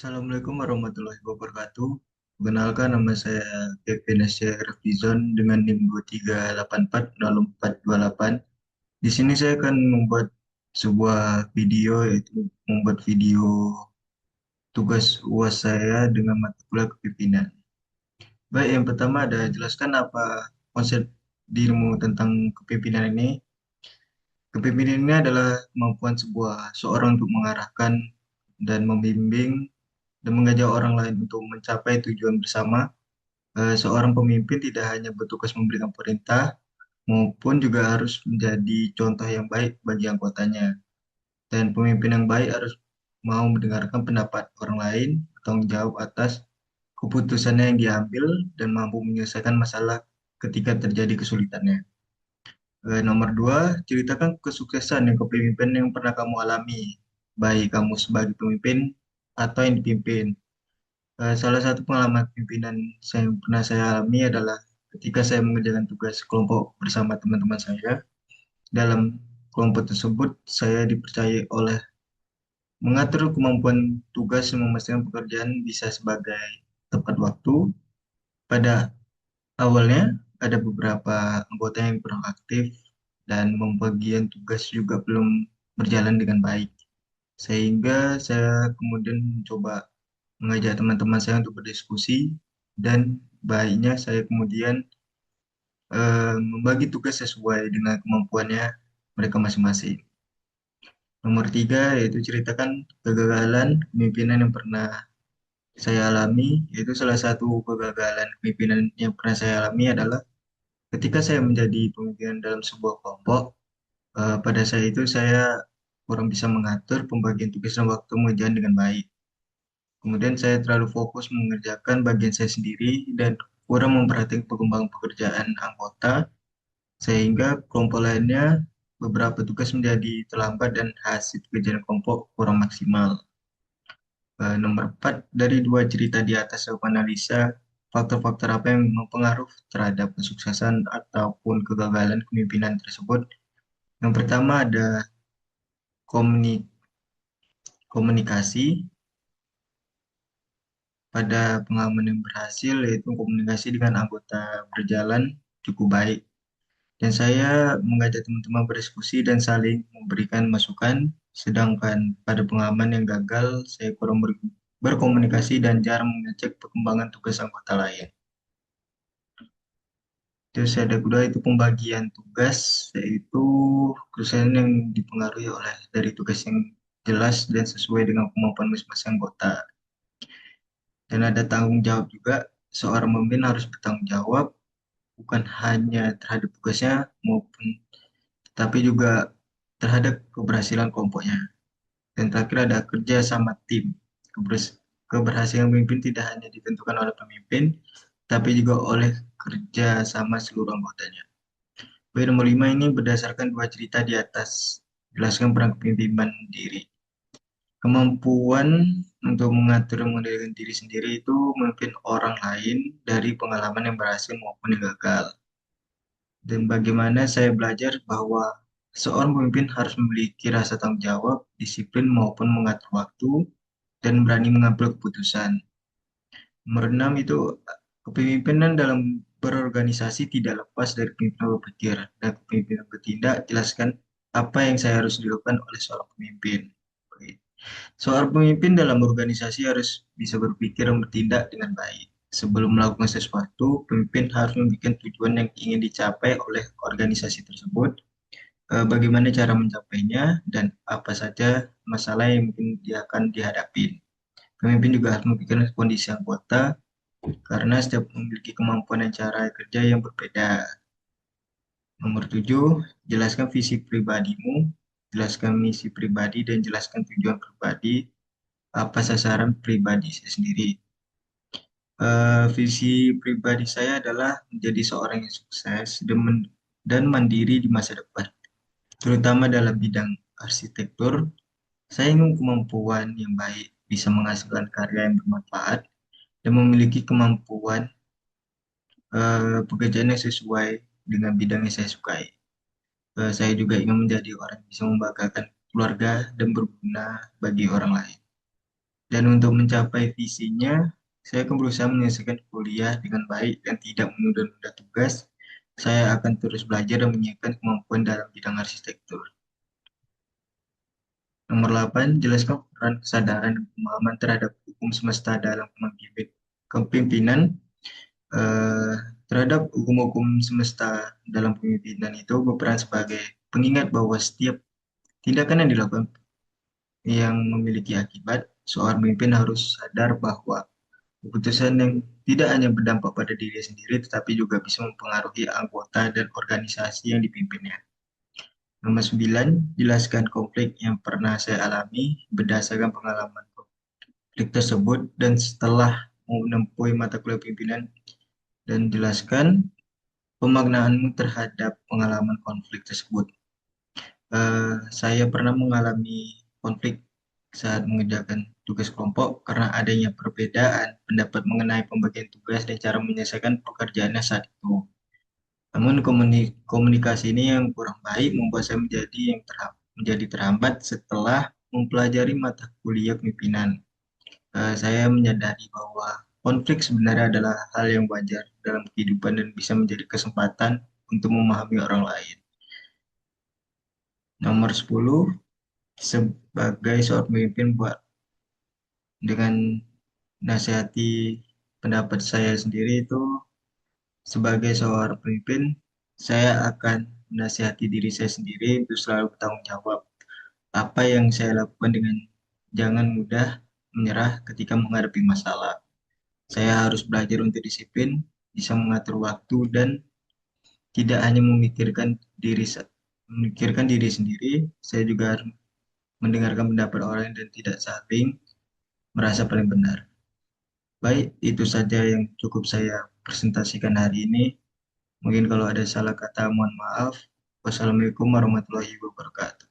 Assalamualaikum warahmatullahi wabarakatuh. Perkenalkan nama saya Kevin Asia Rafizon dengan NIM 23840428. Di sini saya akan membuat sebuah video, yaitu membuat video tugas UAS saya dengan mata kuliah kepemimpinan. Baik, yang pertama ada jelaskan apa konsep dirimu tentang kepemimpinan ini. Kepemimpinan ini adalah kemampuan seorang untuk mengarahkan dan membimbing dan mengajak orang lain untuk mencapai tujuan bersama. Seorang pemimpin tidak hanya bertugas memberikan perintah, maupun juga harus menjadi contoh yang baik bagi anggotanya. Dan pemimpin yang baik harus mau mendengarkan pendapat orang lain, bertanggung jawab atas keputusannya yang diambil, dan mampu menyelesaikan masalah ketika terjadi kesulitannya. Nomor dua, ceritakan kesuksesan yang kepemimpinan yang pernah kamu alami, baik kamu sebagai pemimpin atau yang dipimpin. Salah satu pengalaman pimpinan yang pernah saya alami adalah ketika saya mengerjakan tugas kelompok bersama teman-teman saya. Dalam kelompok tersebut, saya dipercaya oleh mengatur kemampuan tugas dan memastikan pekerjaan bisa sebagai tepat waktu. Pada awalnya, ada beberapa anggota yang kurang aktif dan pembagian tugas juga belum berjalan dengan baik. Sehingga saya kemudian mencoba mengajak teman-teman saya untuk berdiskusi, dan baiknya saya kemudian membagi tugas sesuai dengan kemampuannya mereka masing-masing. Nomor tiga, yaitu ceritakan kegagalan kepemimpinan yang pernah saya alami. Yaitu salah satu kegagalan kepemimpinan yang pernah saya alami adalah ketika saya menjadi pemimpin dalam sebuah kelompok. Pada saat itu saya kurang bisa mengatur pembagian tugas dan waktu mengerjakan dengan baik. Kemudian saya terlalu fokus mengerjakan bagian saya sendiri dan kurang memperhatikan perkembangan pekerjaan anggota, sehingga kelompok lainnya beberapa tugas menjadi terlambat dan hasil pekerjaan kelompok kurang maksimal. Nomor 4, dari dua cerita di atas saya analisa faktor-faktor apa yang mempengaruhi terhadap kesuksesan ataupun kegagalan kepemimpinan tersebut. Yang pertama ada komuni- komunikasi. Pada pengalaman yang berhasil, yaitu komunikasi dengan anggota berjalan cukup baik. Dan saya mengajak teman-teman berdiskusi dan saling memberikan masukan, sedangkan pada pengalaman yang gagal, saya kurang berkomunikasi dan jarang mengecek perkembangan tugas anggota lain. Terus ada kedua itu pembagian tugas, yaitu kerusakan yang dipengaruhi oleh dari tugas yang jelas dan sesuai dengan kemampuan masing-masing anggota. Dan ada tanggung jawab juga, seorang pemimpin harus bertanggung jawab bukan hanya terhadap tugasnya maupun tapi juga terhadap keberhasilan kelompoknya. Dan terakhir ada kerja sama tim. Keberhasilan pemimpin tidak hanya ditentukan oleh pemimpin, tapi juga oleh kerja sama seluruh anggotanya. Poin nomor 5 ini berdasarkan dua cerita di atas. Jelaskan peran kepemimpinan diri. Kemampuan untuk mengatur dan mengendalikan diri sendiri itu memimpin orang lain dari pengalaman yang berhasil maupun yang gagal. Dan bagaimana saya belajar bahwa seorang pemimpin harus memiliki rasa tanggung jawab, disiplin maupun mengatur waktu, dan berani mengambil keputusan. Nomor 6 itu kepemimpinan dalam berorganisasi tidak lepas dari kepemimpinan berpikir dan kepemimpinan bertindak. Jelaskan apa yang saya harus dilakukan oleh seorang pemimpin. Seorang pemimpin dalam organisasi harus bisa berpikir dan bertindak dengan baik. Sebelum melakukan sesuatu, pemimpin harus membuat tujuan yang ingin dicapai oleh organisasi tersebut, bagaimana cara mencapainya, dan apa saja masalah yang mungkin dia akan dihadapi. Pemimpin juga harus memikirkan kondisi anggota, karena setiap memiliki kemampuan dan cara kerja yang berbeda. Nomor 7, jelaskan visi pribadimu, jelaskan misi pribadi, dan jelaskan tujuan pribadi, apa sasaran pribadi saya sendiri. Visi pribadi saya adalah menjadi seorang yang sukses dan mandiri di masa depan, terutama dalam bidang arsitektur. Saya ingin kemampuan yang baik, bisa menghasilkan karya yang bermanfaat, dan memiliki kemampuan pekerjaan yang sesuai dengan bidang yang saya sukai. Saya juga ingin menjadi orang yang bisa membanggakan keluarga dan berguna bagi orang lain. Dan untuk mencapai visinya, saya akan berusaha menyelesaikan kuliah dengan baik dan tidak menunda-nunda tugas. Saya akan terus belajar dan menyiapkan kemampuan dalam bidang arsitektur. Nomor 8, jelaskan peran kesadaran dan pemahaman terhadap hukum semesta dalam kepemimpinan. Eh, Terhadap hukum-hukum semesta dalam pemimpinan itu berperan sebagai pengingat bahwa setiap tindakan yang dilakukan yang memiliki akibat, seorang pemimpin harus sadar bahwa keputusan yang tidak hanya berdampak pada diri sendiri, tetapi juga bisa mempengaruhi anggota dan organisasi yang dipimpinnya. Nomor 9, jelaskan konflik yang pernah saya alami berdasarkan pengalaman konflik tersebut dan setelah menempuh mata kuliah pimpinan, dan jelaskan pemaknaanmu terhadap pengalaman konflik tersebut. Saya pernah mengalami konflik saat mengerjakan tugas kelompok karena adanya perbedaan pendapat mengenai pembagian tugas dan cara menyelesaikan pekerjaannya saat itu. Namun komunikasi ini yang kurang baik membuat saya menjadi terhambat setelah mempelajari mata kuliah pimpinan. Saya menyadari bahwa konflik sebenarnya adalah hal yang wajar dalam kehidupan dan bisa menjadi kesempatan untuk memahami orang lain. Nomor 10, sebagai seorang pemimpin buat dengan nasihati pendapat saya sendiri itu, sebagai seorang pemimpin saya akan menasihati diri saya sendiri untuk selalu bertanggung jawab apa yang saya lakukan dengan jangan mudah menyerah ketika menghadapi masalah. Saya harus belajar untuk disiplin, bisa mengatur waktu dan tidak hanya memikirkan diri sendiri. Saya juga harus mendengarkan pendapat orang dan tidak saling merasa paling benar. Baik, itu saja yang cukup saya presentasikan hari ini. Mungkin kalau ada salah kata, mohon maaf. Wassalamualaikum warahmatullahi wabarakatuh.